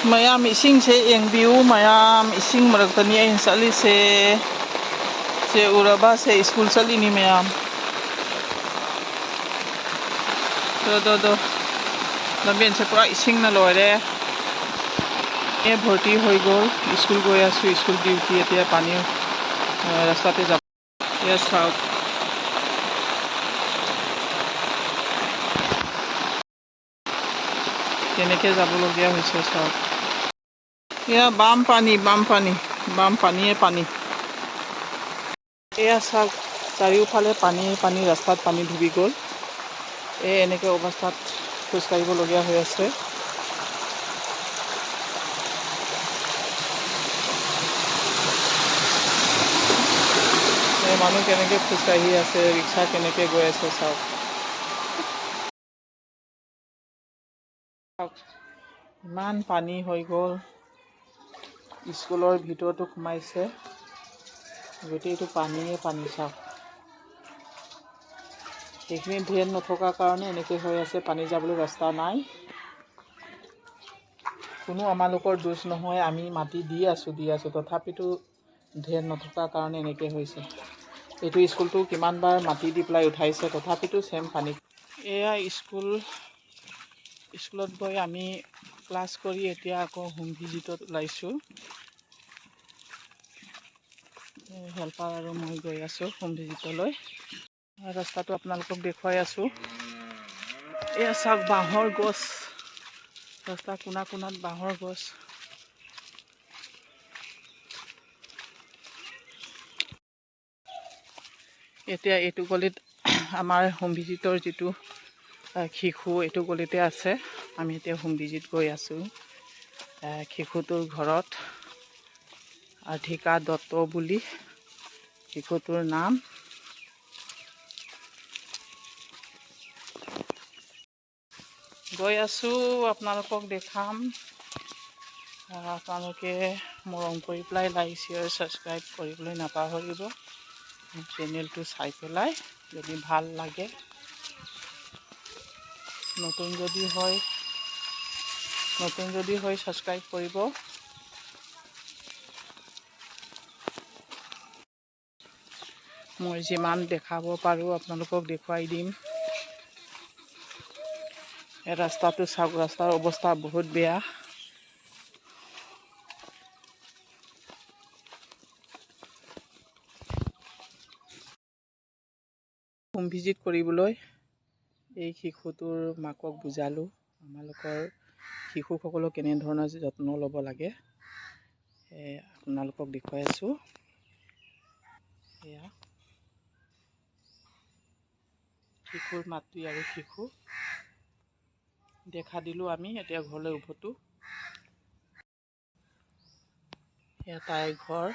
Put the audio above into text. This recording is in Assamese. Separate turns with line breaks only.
mayam ising se engbiu mayam ising maraktani ain sali se uraba se school sali ni mayam do lamben se pura ising na loire e bhorti hoi gol school goi asu school duty etia pani rastate jab ya sauk keneke jabologia hoise sauk ya bam pani pani এয়া চাওক চাৰিওফালে পানী ৰাস্তাত পানী ডুবি গ'ল এনেকৈ অৱস্থাত খোজ কাঢ়িবলগীয়া হৈ আছে মানুহ কেনেকৈ খোজ কাঢ়ি আছে ৰিক্সা কেনেকৈ গৈ আছে চাওক ইমান পানী হৈ গ'ল স্কুলৰ ভিতৰতো সোমাইছে গোটেইটো পানী চাওক এইখিনি ড্ৰেইন নথকাৰ কাৰণে এনেকৈ হৈ আছে পানী যাবলৈ ৰাস্তা নাই কোনো আমালোকৰ দোষ নহয় আমি মাটি দি আছো তথাপিতো ড্ৰেইন নথকাৰ কাৰণে এনেকৈ হৈছে এইটো স্কুলটো কিমানবাৰ মাটি দি পেলাই উঠাইছে তথাপিতো সেম পানী এয়া স্কুলত গৈ আমি ক্লাছ কৰি এতিয়া আকৌ হোম ভিজিটত ওলাইছোঁ হেল্পাৰ আৰু মই গৈ আছোঁ হোম ভিজিটলৈ ৰাস্তাটো আপোনালোকক দেখুৱাই আছোঁ এয়া চাওক বাঁহৰ গছ ৰাস্তা কোণাত বাঁহৰ গছ এতিয়া এইটো গলিত আমাৰ হোম ভিজিটৰ যিটো শিশু এইটো গলিতে আছে আমি এতিয়া হোম ভিজিট গৈ আছোঁ শিশুটোৰ ঘৰত আধিকা দত্ত বুলি শিশুটোৰ নাম গৈ আছোঁ আপোনালোকক দেখাম আপোনালোকে মৰম কৰি পেলাই লাইক শ্বেয়াৰ ছাবস্ক্ৰাইব কৰিবলৈ নাপাহৰিব চেনেলটো চাই পেলাই যদি ভাল লাগে নতুন যদি হয় ছাবস্ক্ৰাইব কৰিব মই যিমান দেখাব পাৰোঁ আপোনালোকক দেখুৱাই দিম ৰাস্তাটো চাওক ৰাস্তাৰ অৱস্থা বহুত বেয়া হোম ভিজিট কৰিবলৈ এই শিশুটোৰ মাকক বুজালোঁ আমালোকৰ শিশুসকলক কেনেধৰণৰ যত্ন ল'ব লাগে আপোনালোকক দেখুৱাই আছোঁ এয়া শিশুৰ মাতৃ আৰু শিশু দেখা দিলোঁ আমি এতিয়া ঘৰলৈ উভতো এয়া তাইৰ ঘৰ